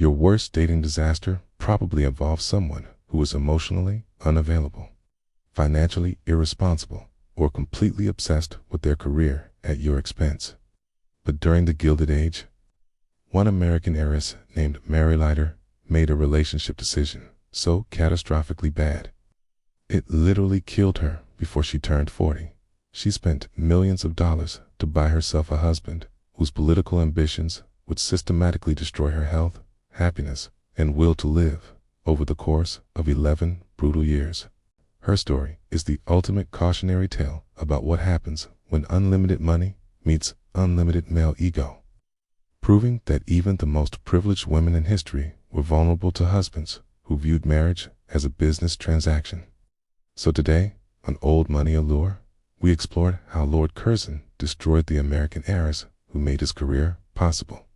Your worst dating disaster probably involves someone who is emotionally unavailable, financially irresponsible, or completely obsessed with their career at your expense. But during the Gilded Age, one American heiress named Mary Leiter made a relationship decision so catastrophically bad, it literally killed her before she turned 40. She spent millions of dollars to buy herself a husband whose political ambitions would systematically destroy her health, happiness, and will to live over the course of 11 brutal years. Her story is the ultimate cautionary tale about what happens when unlimited money meets unlimited male ego, proving that even the most privileged women in history were vulnerable to husbands who viewed marriage as a business transaction. So today, on Old Money Allure, we explored how Lord Curzon destroyed the American heiress who made his career possible.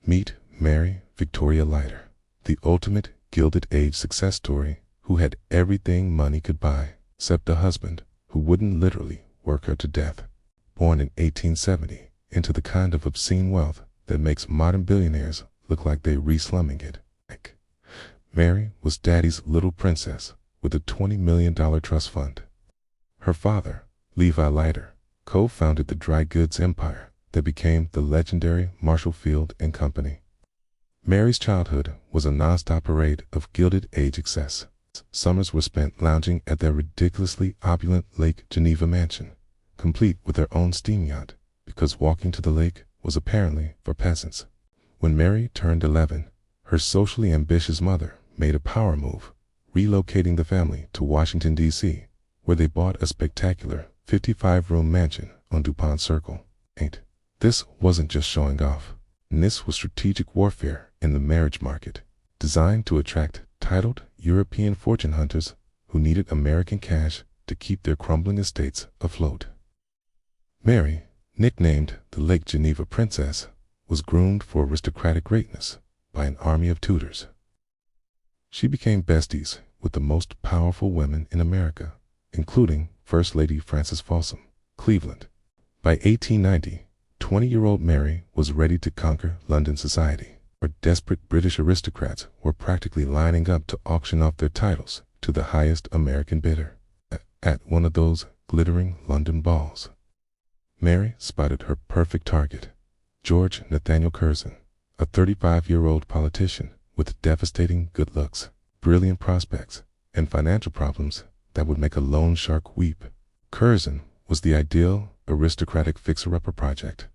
Meet Mary Victoria Leiter, the ultimate Gilded Age success story who had everything money could buy, except a husband who wouldn't literally work her to death. Born in 1870 into the kind of obscene wealth that makes modern billionaires look like they're re-slumming it. Mary was Daddy's little princess with a $20 million trust fund. Her father, Levi Leiter, co-founded the dry goods empire that became the legendary Marshall Field and Company. Mary's childhood was a non-stop parade of Gilded Age excess. Summers were spent lounging at their ridiculously opulent Lake Geneva mansion, complete with their own steam yacht, because walking to the lake was apparently for peasants. When Mary turned 11, her socially ambitious mother made a power move, relocating the family to Washington, D.C., where they bought a spectacular 55-room mansion on DuPont Circle. This wasn't just showing off. This was strategic warfare in the marriage market, designed to attract titled European fortune hunters who needed American cash to keep their crumbling estates afloat. Mary, nicknamed the Lake Geneva Princess, was groomed for aristocratic greatness by an army of tutors. She became besties with the most powerful women in America, including First Lady Frances Folsom, Cleveland. By 1890, 20-year-old Mary was ready to conquer London society, where desperate British aristocrats were practically lining up to auction off their titles to the highest American bidder. At one of those glittering London balls, Mary spotted her perfect target, George Nathaniel Curzon, a 35-year-old politician with devastating good looks, brilliant prospects, and financial problems that would make a loan shark weep. Curzon was the ideal aristocratic fixer-upper project,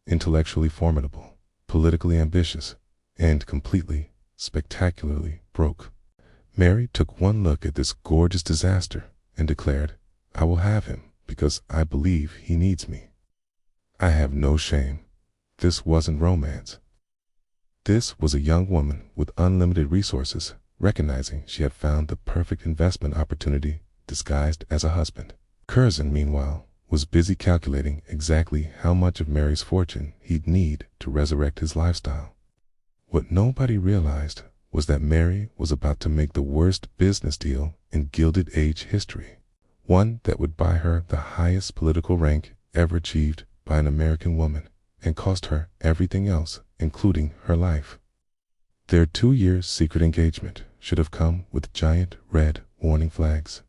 intellectually formidable, politically ambitious, and completely, spectacularly broke. Mary took one look at this gorgeous disaster and declared, "I will have him because I believe he needs me." I have no shame. This wasn't romance. This was a young woman with unlimited resources, recognizing she had found the perfect investment opportunity disguised as a husband. Curzon, meanwhile, was busy calculating exactly how much of Mary's fortune he'd need to resurrect his lifestyle. What nobody realized was that Mary was about to make the worst business deal in Gilded Age history, one that would buy her the highest political rank ever achieved by an American woman, and cost her everything else, including her life. Their 2-year secret engagement should have come with giant red warning flags.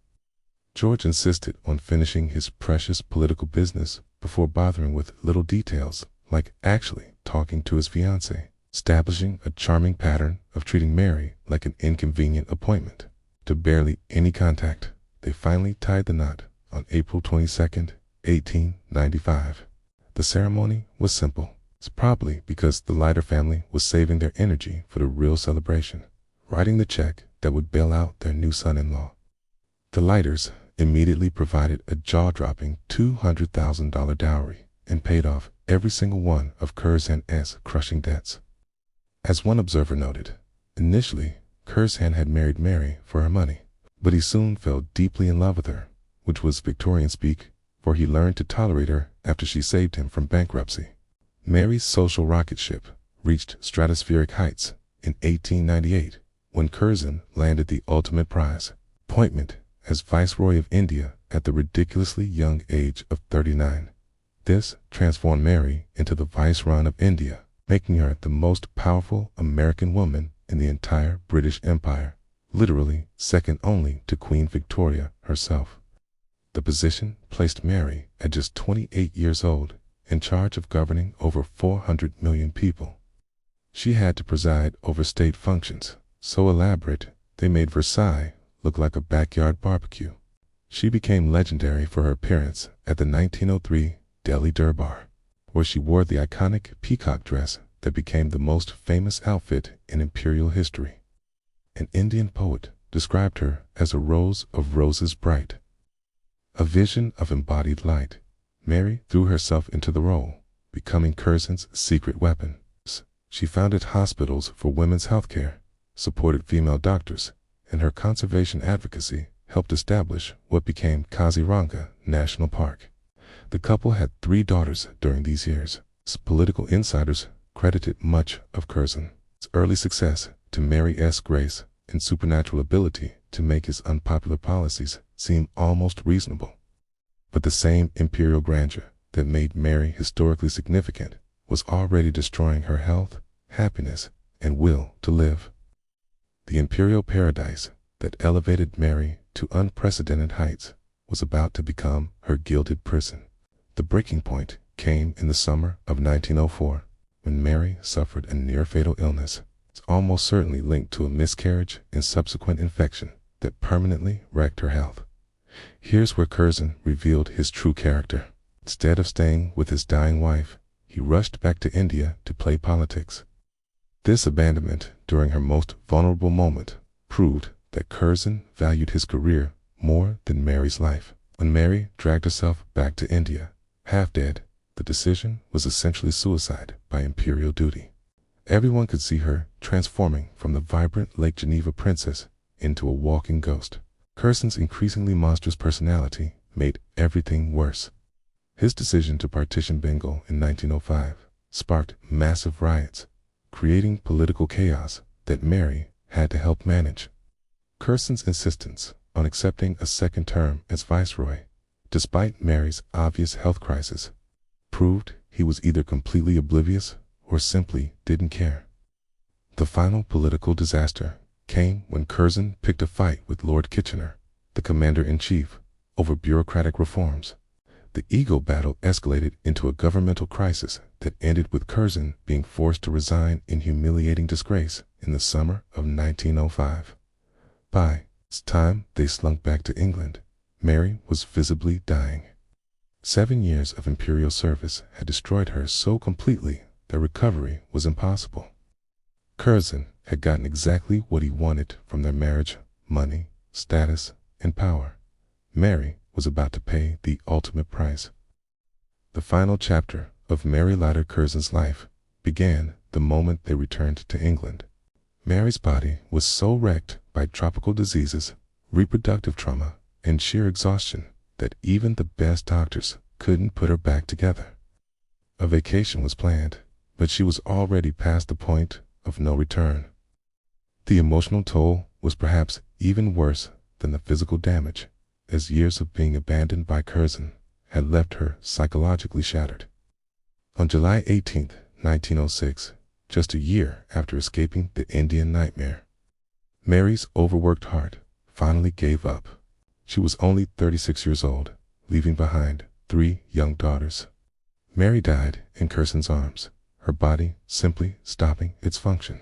George insisted on finishing his precious political business before bothering with little details like actually talking to his fiancée, establishing a charming pattern of treating Mary like an inconvenient appointment. To barely any contact, they finally tied the knot on April 22nd, 1895. The ceremony was simple. It's probably because the Leiter family was saving their energy for the real celebration, writing the check that would bail out their new son-in-law. The Leiters immediately provided a jaw-dropping $200,000 dowry and paid off every single one of Curzon's crushing debts. As one observer noted, initially, Curzon had married Mary for her money, but he soon fell deeply in love with her, which was Victorian speak, for he learned to tolerate her after she saved him from bankruptcy. Mary's social rocket ship reached stratospheric heights in 1898 when Curzon landed the ultimate prize, appointment as Viceroy of India at the ridiculously young age of 39. This transformed Mary into the Viceroy of India, making her the most powerful American woman in the entire British Empire, literally second only to Queen Victoria herself. The position placed Mary at just 28 years old in charge of governing over 400 million people. She had to preside over state functions, so elaborate they made Versailles look like a backyard barbecue. She became legendary for her appearance at the 1903 Delhi Durbar, where she wore the iconic peacock dress that became the most famous outfit in imperial history. An Indian poet described her as a rose of roses bright. A vision of embodied light, Mary threw herself into the role, becoming Curzon's secret weapon. She founded hospitals for women's health care, supported female doctors, and her conservation advocacy helped establish what became Kaziranga National Park. The couple had 3 daughters during these years. Political insiders credited much of Curzon's early success to Mary's grace and supernatural ability to make his unpopular policies seem almost reasonable. But the same imperial grandeur that made Mary historically significant was already destroying her health, happiness, and will to live. The imperial paradise that elevated Mary to unprecedented heights was about to become her gilded prison. The breaking point came in the summer of 1904, when Mary suffered a near-fatal illness, almost certainly linked to a miscarriage and subsequent infection that permanently wrecked her health. Here's where Curzon revealed his true character. Instead of staying with his dying wife, he rushed back to India to play politics. This abandonment during her most vulnerable moment proved that Curzon valued his career more than Mary's life. When Mary dragged herself back to India, half dead, the decision was essentially suicide by imperial duty. Everyone could see her transforming from the vibrant Lake Geneva princess into a walking ghost. Curzon's increasingly monstrous personality made everything worse. His decision to partition Bengal in 1905 sparked massive riots, creating political chaos that Mary had to help manage. Curzon's insistence on accepting a second term as viceroy, despite Mary's obvious health crisis, proved he was either completely oblivious or simply didn't care. The final political disaster came when Curzon picked a fight with Lord Kitchener, the commander-in-chief, over bureaucratic reforms. The ego battle escalated into a governmental crisis that ended with Curzon being forced to resign in humiliating disgrace in the summer of 1905. By the time they slunk back to England, Mary was visibly dying. 7 years of imperial service had destroyed her so completely that recovery was impossible. Curzon had gotten exactly what he wanted from their marriage: money, status, and power. Mary was about to pay the ultimate price. The final chapter of Mary Leiter Curzon's life began the moment they returned to England. Mary's body was so wrecked by tropical diseases, reproductive trauma, and sheer exhaustion that even the best doctors couldn't put her back together. A vacation was planned, but she was already past the point of no return. The emotional toll was perhaps even worse than the physical damage, as years of being abandoned by Curzon had left her psychologically shattered. On July 18, 1906, just a year after escaping the Indian nightmare, Mary's overworked heart finally gave up. She was only 36 years old, leaving behind 3 young daughters. Mary died in Curzon's arms, her body simply stopping its function.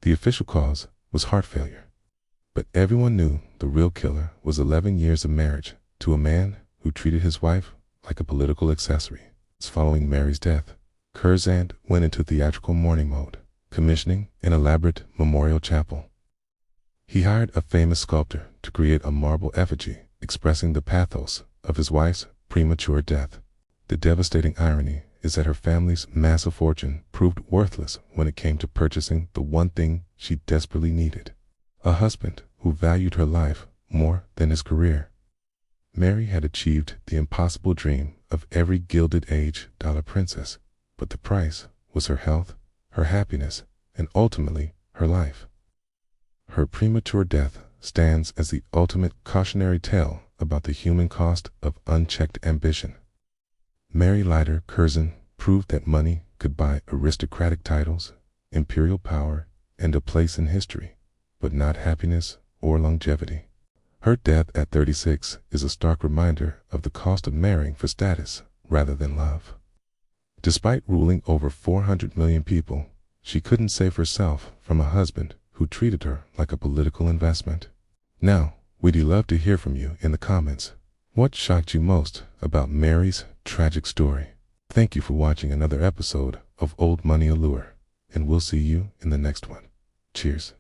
The official cause was heart failure, but everyone knew the real killer was 11 years of marriage to a man who treated his wife like a political accessory. Following Mary's death, Curzon went into theatrical mourning mode, commissioning an elaborate memorial chapel. He hired a famous sculptor to create a marble effigy expressing the pathos of his wife's premature death. The devastating irony is that her family's massive fortune proved worthless when it came to purchasing the one thing she desperately needed: a husband who valued her life more than his career. Mary had achieved the impossible dream of every Gilded Age dollar princess, but the price was her health, her happiness, and ultimately her life. Her premature death stands as the ultimate cautionary tale about the human cost of unchecked ambition. Mary Leiter Curzon proved that money could buy aristocratic titles, imperial power, and a place in history, but not happiness or longevity. Her death at 36 is a stark reminder of the cost of marrying for status rather than love. Despite ruling over 400 million people, she couldn't save herself from a husband who treated her like a political investment. Now, we'd love to hear from you in the comments. What shocked you most about Mary's tragic story? Thank you for watching another episode of Old Money Allure, and we'll see you in the next one. Cheers.